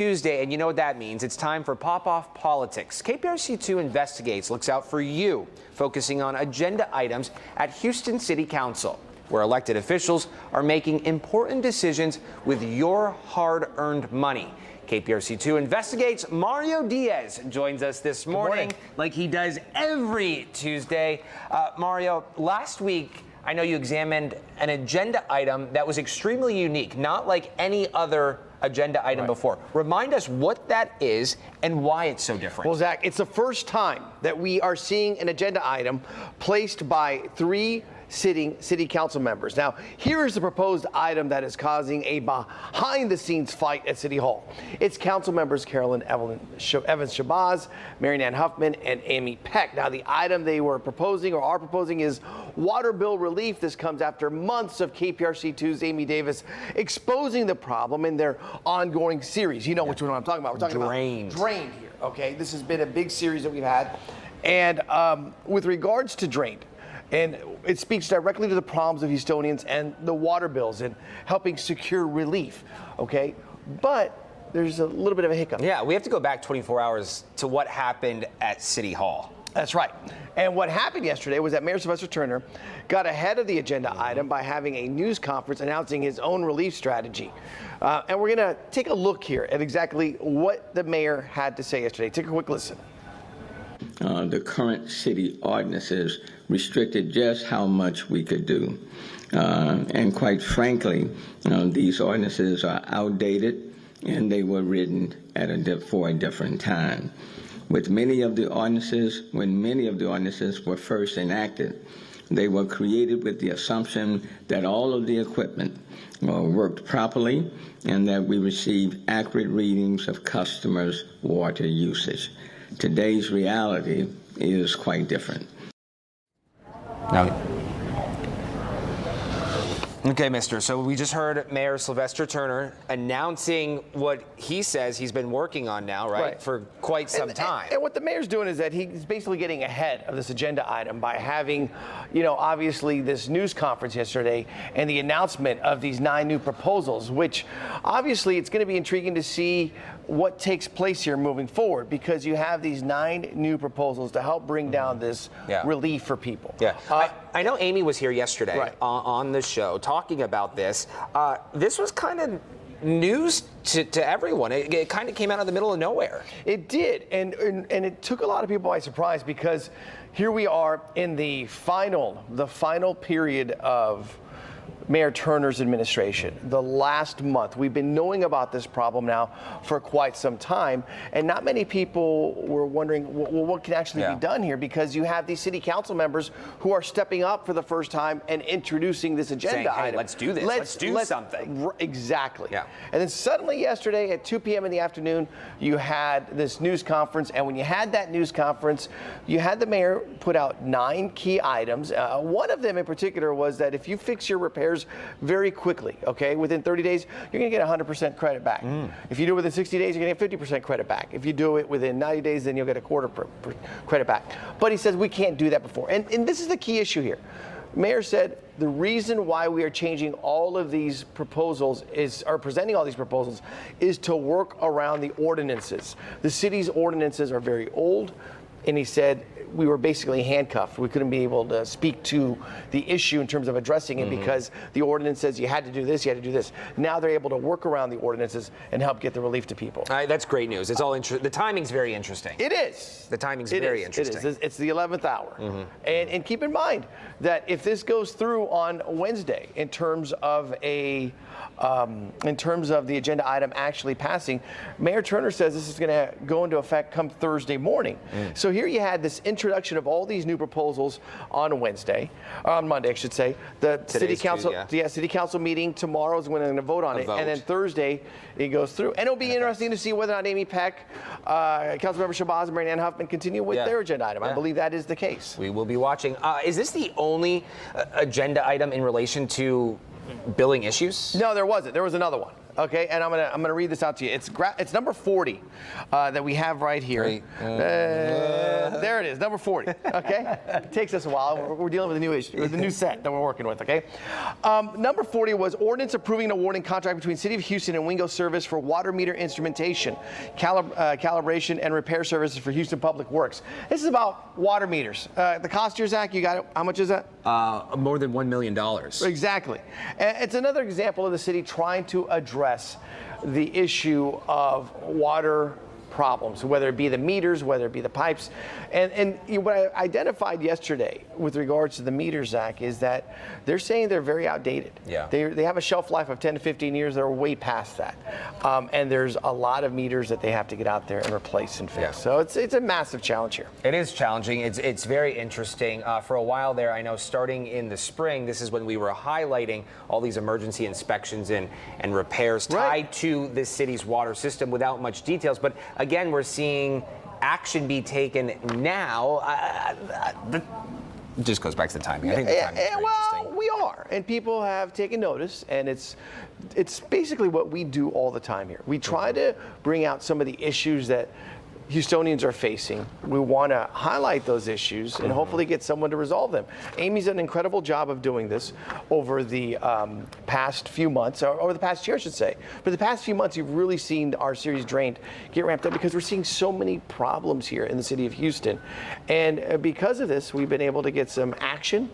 Tuesday, and you know what that means. It's time for Pop-Off Politics. KPRC2 Investigates looks out for you, focusing on agenda items at Houston City Council, where elected officials are making important decisions with your hard-earned money. KPRC2 Investigates. Mario Diaz joins us this morning like he does every Tuesday. Mario, last week, I know you examined an agenda item that was extremely unique, not like any other agenda item before. Remind us what that is and why it's so different. Well, Zach, it's the first time that we are seeing an agenda item placed by three sitting city council members. Now, here is the proposed item that is causing a behind-the-scenes fight at City Hall. It's council members Carolyn Evans-Shabazz, Mary Ann Huffman, and Amy Peck. Now, the item they were proposing or are proposing is water bill relief. This comes after months of KPRC2's Amy Davis exposing the problem in their ongoing series. You know which one I'm talking about. We're talking about Drained here. Okay, this has been a big series that we've had. And with regards to Drained, and it speaks directly to the problems of Houstonians and the water bills and helping secure relief, okay? But there's a little bit of a hiccup. Yeah, we have to go back 24 hours to what happened at City Hall. That's right. And what happened yesterday was that Mayor Sylvester Turner got ahead of the agenda item by having a news conference announcing his own relief strategy. And we're going to take a look here at exactly what the mayor had to say yesterday. Take a quick listen. The current city ordinances restricted just how much we could do. And quite frankly, these ordinances are outdated and they were written at for a different time. When many of the ordinances were first enacted, they were created with the assumption that all of the equipment worked properly and that we received accurate readings of customers' water usage. Today's reality is quite different. Okay, mister. So we just heard Mayor Sylvester Turner announcing what he says he's been working on now, right? For quite some time. And what the mayor's doing is that he's basically getting ahead of this agenda item by having, you know, obviously this news conference yesterday and the announcement of these 9 new proposals, which obviously it's going to be intriguing to see what takes place here moving forward, because you have these 9 new proposals to help bring down this relief for people. Yeah. I know Amy was here yesterday on the show talking about this. This was kind of news to everyone. It kind of came out of the middle of nowhere. It did, and it took a lot of people by surprise, because here we are in the final period of Mayor Turner's administration. The last month, we've been knowing about this problem now for quite some time, and not many people were wondering, well, what can actually be done here, because you have these city council members who are stepping up for the first time and introducing this agenda item. Let's do this. Let's do something. Exactly. Yeah. And then suddenly yesterday at 2 p.m. in the afternoon, you had this news conference, and when you had that news conference, you had the mayor put out 9 key items. One of them in particular was that if you fix your repairs very quickly, okay, within 30 days, you're going to get 100% credit back. If you do it within 60 days, you're going to get 50% credit back. If you do it within 90 days, then you'll get a quarter credit back. But he says we can't do that before. And this is the key issue here. Mayor said the reason why we are changing all of these proposals presenting all these proposals is to work around the ordinances. The city's ordinances are very old, and he said we were basically handcuffed. We couldn't be able to speak to the issue in terms of addressing it because the ordinance says you had to do this, you had to do this. Now they're able to work around the ordinances and help get the relief to people. That's great news. It's all the timing's very interesting. It is. The timing's very interesting. It is. It's the 11th hour. And keep in mind that if this goes through on Wednesday in terms of the agenda item actually passing, Mayor Turner says this is going to go into effect come Thursday morning. So here you had this introduction of all these new proposals on Monday, I should say. The city council meeting tomorrow is when they're going to vote on it, and then Thursday it goes through. And it'll be interesting to see whether or not Amy Peck, Councilmember Shabazz, and Mary Ann Huffman continue with their agenda item. I believe that is the case. We will be watching. Is this the only agenda item in relation to billing issues? No, there wasn't. There was another one. Okay, and I'm gonna read this out to you. It's number 40 that we have right here. Great. There it is, number 40. Okay, it takes us a while. We're dealing with a new issue, with a new set that we're working with. Okay, number 40 was ordinance approving and awarding contract between City of Houston and Wingo Service for water meter instrumentation, calibration, and repair services for Houston Public Works. This is about water meters. The cost here, Zach, you got it. How much is that? More than $1 million. Exactly. And it's another example of the city trying to address the issue of water problems, whether it be the meters, whether it be the pipes. And what I identified yesterday with regards to the meters, Zach, is that they're saying they're very outdated. Yeah. They have a shelf life of 10 to 15 years. They're way past that. And there's a lot of meters that they have to get out there and replace and fix. Yeah. So it's a massive challenge here. It is challenging. It's very interesting. For a while there, I know starting in the spring, this is when we were highlighting all these emergency inspections and repairs tied to the city's water system without much details. But again, we're seeing action be taken now. It just goes back to the timing. I think the timing is very interesting. We are, and people have taken notice, and it's basically what we do all the time here. We try to bring out some of the issues that Houstonians are facing. We want to highlight those issues and hopefully get someone to resolve them. Amy's done an incredible job of doing this over the past few months, or over the past year, I should say. But the past few months, you've really seen our series Drained get ramped up because we're seeing so many problems here in the city of Houston. And because of this, we've been able to get some action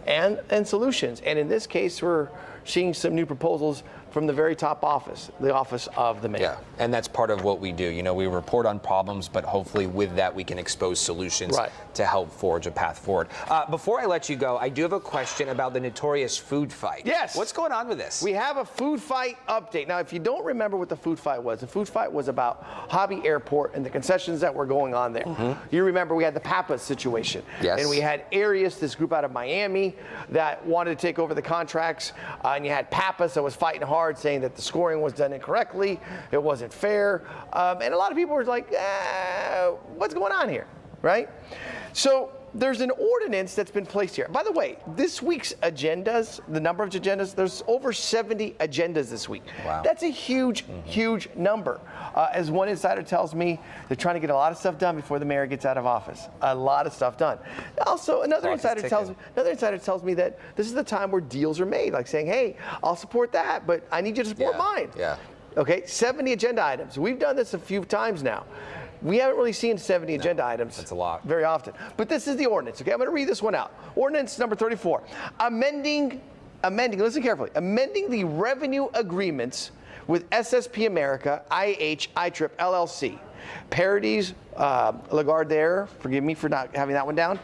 and solutions. And in this case, we're seeing some new proposals from the very top office, the office of the mayor. Yeah, and that's part of what we do. You know, we report on problems, but hopefully with that we can expose solutions to help forge a path forward. Before I let you go, I do have a question about the notorious food fight. Yes. What's going on with this? We have a food fight update. Now, if you don't remember what the food fight was, the food fight was about Hobby Airport and the concessions that were going on there. You remember we had the Pappas situation. Yes. And we had Arias, this group out of Miami, that wanted to take over the contracts. And you had Pappas that was fighting hard, saying that the scoring was done incorrectly, it wasn't fair. And a lot of people were like, what's going on here, right? So there's an ordinance that's been placed here. By the way, this week's agendas, the number of agendas, there's over 70 agendas this week. Wow. That's a huge, huge number. As one insider tells me, they're trying to get a lot of stuff done before the mayor gets out of office. A lot of stuff done. Also, another insider tells me that this is the time where deals are made, like saying, hey, I'll support that, but I need you to support mine. Yeah. Okay, 70 agenda items. We've done this a few times now. We haven't really seen 70 agenda items. That's a lot. Very often. But this is the ordinance, okay? I'm going to read this one out. Ordinance number 34. Amending, listen carefully, amending the revenue agreements with SSP America, IH, ITRIP, LLC. Parodies, Lagardère, forgive me for not having that one down,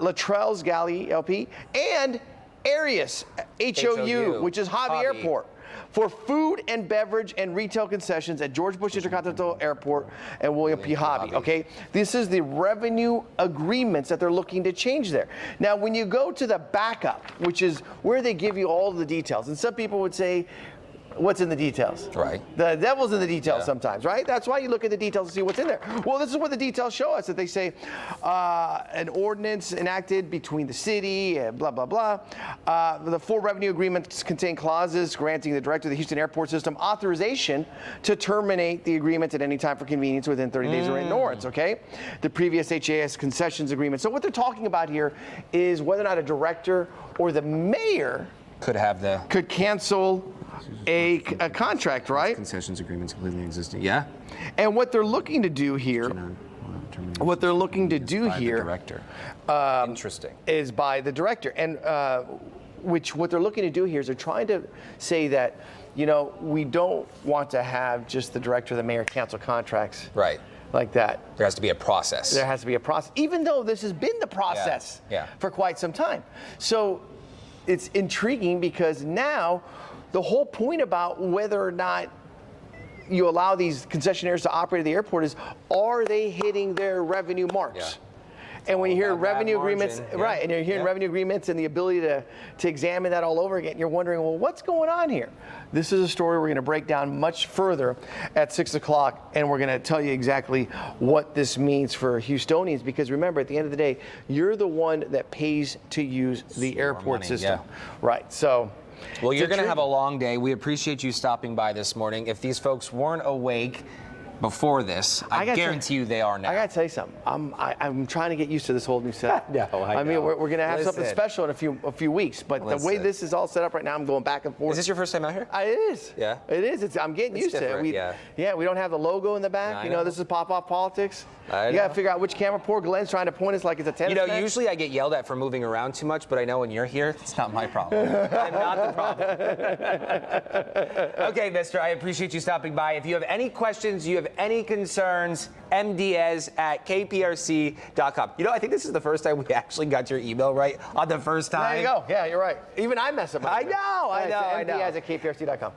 Latrell's Galley, LP, and Arias, HOU, which is Hobby Airport, for food and beverage and retail concessions at George Bush Intercontinental Airport and William P. Hobby, okay? This is the revenue agreements that they're looking to change there. Now, when you go to the backup, which is where they give you all the details, and some people would say, what's in the details? Right. The devil's in the details sometimes, right? That's why you look at the details to see what's in there. Well, this is what the details show us, that they say an ordinance enacted between the city and blah, blah, blah. The full revenue agreements contain clauses granting the director of the Houston Airport System authorization to terminate the agreement at any time for convenience within 30 days of written ordinance, okay? The previous HAS concessions agreement. So what they're talking about here is whether or not a director or the mayor could cancel a contract, right? Concessions agreements completely existing. Yeah. And what they're looking to do here, director. Interesting. Is by the director, and what they're looking to do here is they're trying to say that, you know, we don't want to have just the director or the mayor cancel contracts. Right. Like that. There has to be a process. There has to be a process, even though this has been the process for quite some time. So it's intriguing because now the whole point about whether or not you allow these concessionaires to operate at the airport is, are they hitting their revenue marks? Yeah. And when you hear revenue agreements, margin, right, and you're hearing revenue agreements and the ability to examine that all over again, you're wondering, well, what's going on here? This is a story we're going to break down much further at 6 o'clock, and we're going to tell you exactly what this means for Houstonians, because remember, at the end of the day, you're the one that pays to use the airport system. Right, so Well, It's you're going to have a intriguing. long day. We appreciate you stopping by this morning. If these folks weren't awake before this, I gotta guarantee you they are now. I got to tell you something. I'm trying to get used to this whole new setup. I mean, know. we're going to have something Listen. special in a few weeks. But the way Listen. this is all set up right now, I'm going back and forth. Is this your first time out here? It is. Yeah? It is. I'm getting It's used to it. different, yeah. We don't have the logo in the back. I You know, know. this is pop-off politics. I You got know. to figure out which camera. Poor Glenn's trying to point us like it's a tennis You know, match. usually I get yelled at for moving around too much, but I know when you're here, it's not my problem. I'm not the problem. Okay, mister, I appreciate you stopping by. If you have any questions, you have any concerns, mdiaz@kprc.com. You know, I think this is the first time we actually got your email right on the first time. There you go. Yeah, you're right. Even I mess up. I know. It's MDS@kprc.com.